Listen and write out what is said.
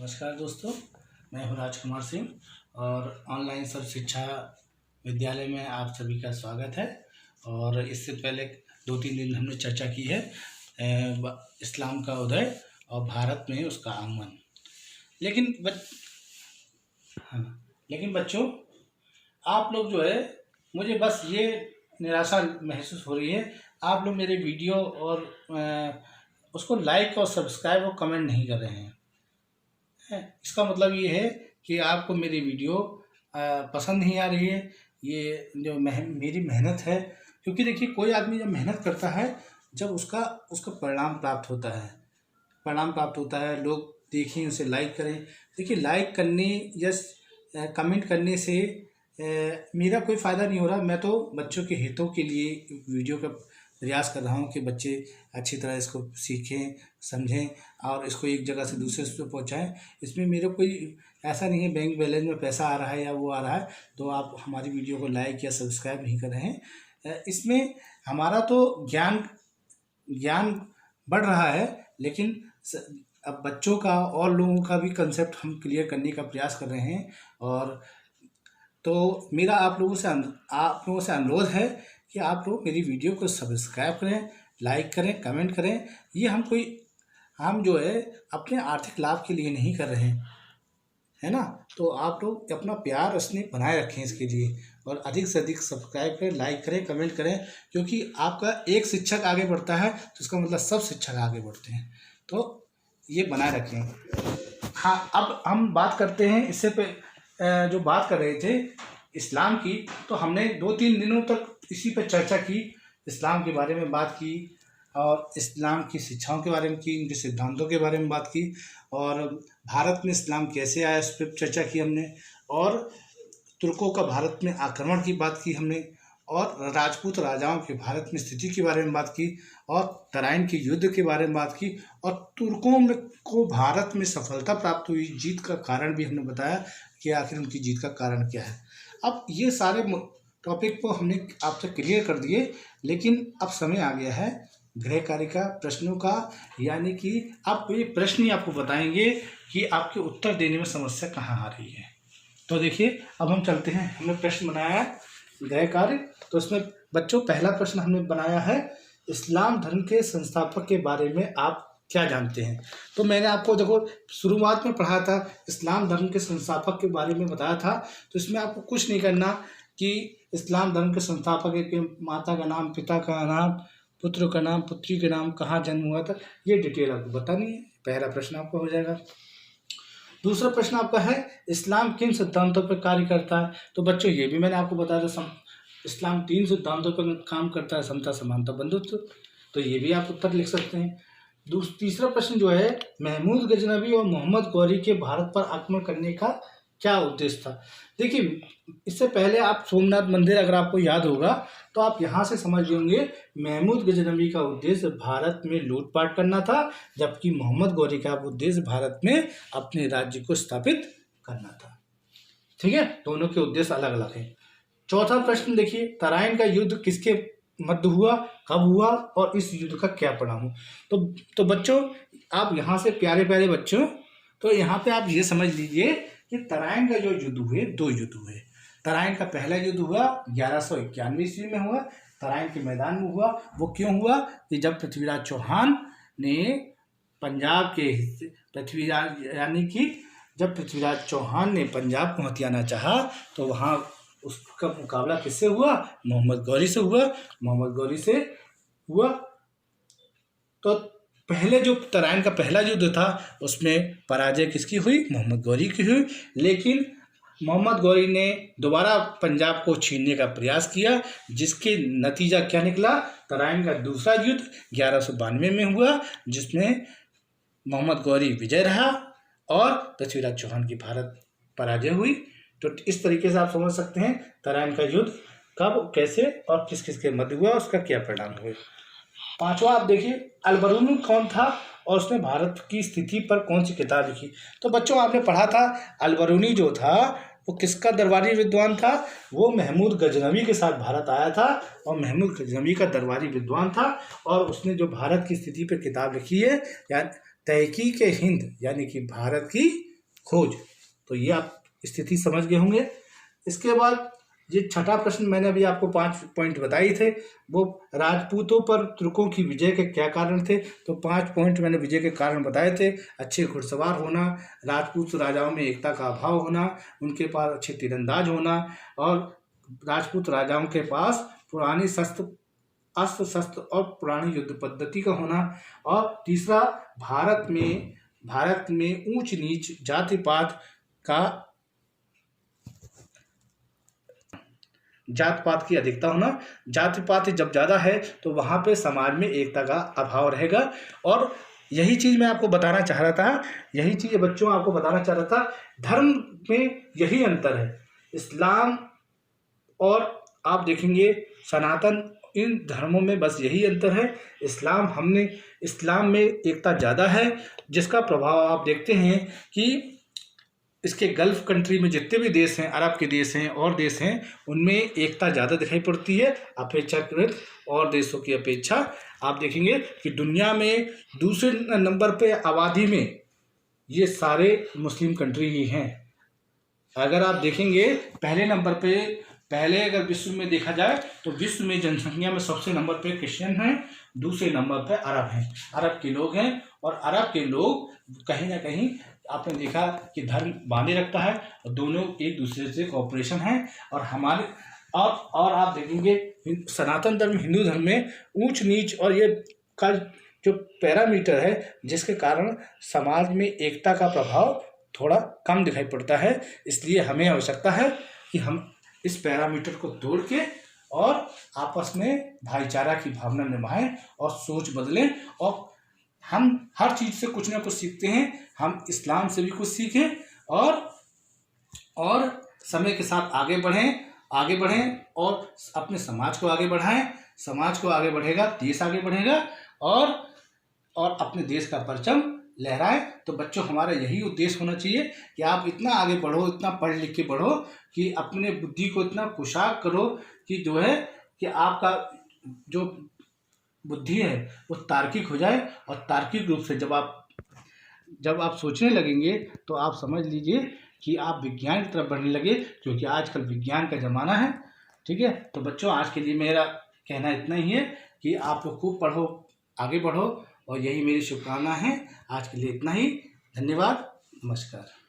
नमस्कार दोस्तों, मैं हूं राजकुमार सिंह और ऑनलाइन सर्व शिक्षा विद्यालय में आप सभी का स्वागत है। और इससे पहले 2-3 दिन हमने चर्चा की है इस्लाम का उदय और भारत में उसका आगमन। लेकिन बच्चों, आप लोग जो है, मुझे बस ये निराशा महसूस हो रही है, आप लोग मेरे वीडियो और उसको लाइक और सब्सक्राइब और कमेंट नहीं कर रहे हैं। इसका मतलब ये है कि आपको मेरी वीडियो पसंद नहीं आ रही है। ये जो मेरी मेहनत है, क्योंकि देखिए, कोई आदमी जब मेहनत करता है, जब उसका परिणाम प्राप्त होता है, लोग देखें, उसे लाइक करें। देखिए, लाइक करने या कमेंट करने से मेरा कोई फ़ायदा नहीं हो रहा। मैं तो बच्चों के हितों के लिए वीडियो का प्रयास कर रहा हूँ कि बच्चे अच्छी तरह इसको सीखें, समझें और इसको एक जगह से दूसरे पे पहुँचाएँ। इसमें मेरा कोई ऐसा नहीं है बैंक बैलेंस में पैसा आ रहा है या वो आ रहा है तो आप हमारी वीडियो को लाइक या सब्सक्राइब नहीं कर रहे हैं। इसमें हमारा तो ज्ञान बढ़ रहा है, लेकिन अब बच्चों का और लोगों का भी कंसेप्ट हम क्लियर करने का प्रयास कर रहे हैं। और तो मेरा आप लोगों से अनुरोध है कि आप लोग मेरी वीडियो को सब्सक्राइब करें, लाइक करें, कमेंट करें। ये हम जो है अपने आर्थिक लाभ के लिए नहीं कर रहे हैं, है ना। तो आप लोग अपना प्यार स्नेह बनाए रखें इसके लिए, और अधिक से अधिक सब्सक्राइब करें, लाइक करें, कमेंट करें। क्योंकि आपका एक शिक्षक आगे बढ़ता है तो इसका मतलब सब शिक्षक आगे बढ़ते हैं। तो ये बनाए रखें। हाँ, अब हम बात करते हैं। इससे पे जो बात कर रहे थे इस्लाम की, तो हमने 2-3 दिनों तक इसी पर चर्चा की, इस्लाम के बारे में बात की और इस्लाम की शिक्षाओं के बारे में की, उनके सिद्धांतों के बारे में बात की, और भारत में इस्लाम कैसे आया इस पर चर्चा की हमने, और तुर्कों का भारत में आक्रमण की बात की हमने, और राजपूत राजाओं के भारत में स्थिति के बारे में बात की, और तराइन के युद्ध के बारे में बात की, और तुर्कों को भारत में सफलता प्राप्त हुई जीत का कारण भी हमने बताया कि आखिर उनकी जीत का कारण क्या है। अब ये सारे टॉपिक को हमने आपसे क्लियर कर दिए, लेकिन अब समय आ गया है गृह कार्य का, प्रश्नों का। यानी कि आप ये प्रश्न ही आपको बताएंगे कि आपके उत्तर देने में समस्या कहाँ आ रही है। तो देखिए, अब हम चलते हैं। हमने प्रश्न बनाया है गृह कार्य, तो इसमें बच्चों पहला प्रश्न हमने बनाया है, इस्लाम धर्म के संस्थापक के बारे में आप क्या जानते हैं। तो मैंने आपको देखो शुरुआत में पढ़ा था, इस्लाम धर्म के संस्थापक के बारे में बताया था। तो इसमें आपको कुछ नहीं करना कि इस्लाम धर्म के संस्थापक के माता का नाम, पिता का नाम, पुत्र का नाम, पुत्री के नाम, कहाँ जन्म हुआ था, ये डिटेल आपको बतानी है। पहला प्रश्न आपका हो जाएगा। दूसरा प्रश्न आपका है, इस्लाम किन सिद्धांतों पर कार्य करता है। तो बच्चों, ये भी मैंने आपको बताया था, इस्लाम 3 सिद्धांतों पर काम करता है, समता, समानता, बंधुत्व। तो ये भी आप उत्तर लिख सकते हैं। तीसरा प्रश्न जो है, महमूद गजनवी और मोहम्मद गौरी के भारत पर आक्रमण करने का क्या उद्देश्य था। देखिए, इससे पहले आप सोमनाथ मंदिर, अगर आपको याद होगा तो आप यहाँ से समझ लेंगे, महमूद गजनवी का उद्देश्य भारत में लूटपाट करना था, जबकि मोहम्मद गौरी का उद्देश्य भारत में अपने राज्य को स्थापित करना था। ठीक है, दोनों के उद्देश्य अलग अलग हैं। चौथा प्रश्न देखिए, तराइन का युद्ध किसके मध्य हुआ, कब हुआ और इस युद्ध का क्या परिणाम। तो बच्चों, आप यहाँ से प्यारे प्यारे बच्चों, तो यहाँ पे आप ये समझ लीजिए कि तराइन का जो युद्ध हुए, 2 युद्ध हुए। तराइन का पहला युद्ध हुआ 1191 ईस्वी में हुआ, तराइन के मैदान में हुआ। वो क्यों हुआ कि जब पृथ्वीराज चौहान ने पंजाब के जब पृथ्वीराज चौहान ने पंजाब को हथियाना चाहा, तो वहाँ उसका मुकाबला किससे हुआ, मोहम्मद गौरी से हुआ। तो पहले जो तराइन का पहला युद्ध था, उसमें पराजय किसकी हुई, मोहम्मद गौरी की हुई। लेकिन मोहम्मद गौरी ने दोबारा पंजाब को छीनने का प्रयास किया, जिसके नतीजा क्या निकला, तराइन का दूसरा युद्ध 1192 में हुआ, जिसमें मोहम्मद गौरी विजय रहा और पृथ्वीराज चौहान की भारत पराजय हुई। तो इस तरीके से आप समझ सकते हैं तराइन का युद्ध कब, कैसे और किस किस के मध्य हुआ, उसका क्या परिणाम हुए। पांचवा आप देखिए, अल-बरूनी कौन था और उसने भारत की स्थिति पर कौन सी किताब लिखी। तो बच्चों, आपने पढ़ा था अल-बरूनी जो था वो किसका दरबारी विद्वान था, वो महमूद गजनवी के साथ भारत आया था, और महमूद गजनवी का दरबारी विद्वान था। और उसने जो भारत की स्थिति पर किताब लिखी है, यानी तहकीक हिंद, यानी कि भारत की खोज। तो ये आप स्थिति समझ गए होंगे। इसके बाद ये छठा प्रश्न मैंने अभी आपको 5 पॉइंट बताए थे, वो राजपूतों पर तुर्कों की विजय के क्या कारण थे। तो 5 पॉइंट मैंने विजय के कारण बताए थे। अच्छे घुड़सवार होना, राजपूत राजाओं में एकता का अभाव होना, उनके पास अच्छे तीरंदाज होना, और राजपूत राजाओं के पास पुरानी अस्त्र शस्त्र और पुरानी युद्ध पद्धति का होना। और तीसरा, भारत में ऊंच नीच जात पात की अधिकता होना। जाति पात जब ज़्यादा है तो वहाँ पे समाज में एकता का अभाव रहेगा। और यही चीज़ मैं आपको बताना चाह रहा था, यही चीज़ बच्चों आपको बताना चाह रहा था। धर्म में यही अंतर है, इस्लाम और आप देखेंगे सनातन, इन धर्मों में बस यही अंतर है। इस्लाम में एकता ज़्यादा है, जिसका प्रभाव आप देखते हैं कि इसके गल्फ कंट्री में जितने भी देश हैं, अरब के देश हैं और देश हैं, उनमें एकता ज़्यादा दिखाई पड़ती है अपेक्षाकृत और देशों की अपेक्षा। आप देखेंगे कि दुनिया में दूसरे नंबर पे आबादी में ये सारे मुस्लिम कंट्री ही हैं। अगर आप देखेंगे पहले नंबर पे, पहले अगर विश्व में देखा जाए तो विश्व में जनसंख्या में सबसे नंबर पे क्रिश्चियन हैं, दूसरे नंबर पे अरब हैं, अरब के लोग हैं। और अरब के लोग कहीं ना कहीं आपने देखा कि धर्म बांधे रखता है और दोनों एक दूसरे से कॉपरेशन है। और हमारे और आप देखेंगे सनातन धर्म, हिंदू धर्म में ऊंच नीच और ये का जो पैरामीटर है, जिसके कारण समाज में एकता का प्रभाव थोड़ा कम दिखाई पड़ता है। इसलिए हमें आवश्यकता है कि हम इस पैरामीटर को तोड़ के और आपस में भाईचारा की भावना निभाएं और सोच बदलें। और हम हर चीज़ से कुछ ना कुछ सीखते हैं, हम इस्लाम से भी कुछ सीखें और समय के साथ आगे बढ़ें और अपने समाज को आगे बढ़ाएं। समाज को आगे बढ़ेगा, देश आगे बढ़ेगा और अपने देश का परचम लहराएं। तो बच्चों, हमारा यही उद्देश्य होना चाहिए कि आप इतना आगे बढ़ो, इतना पढ़ लिख के बढ़ो कि अपने बुद्धि को इतना कुशाग्र करो कि जो है कि आपका जो बुद्धि है वो तार्किक हो जाए। और तार्किक रूप से जब आप सोचने लगेंगे तो आप समझ लीजिए कि आप विज्ञान की तरफ बढ़ने लगे, क्योंकि आजकल विज्ञान का ज़माना है। ठीक है, तो बच्चों, आज के लिए मेरा कहना इतना ही है कि आप लोग खूब पढ़ो, आगे बढ़ो, और यही मेरी शुभकामना है। आज के लिए इतना ही। धन्यवाद, नमस्कार।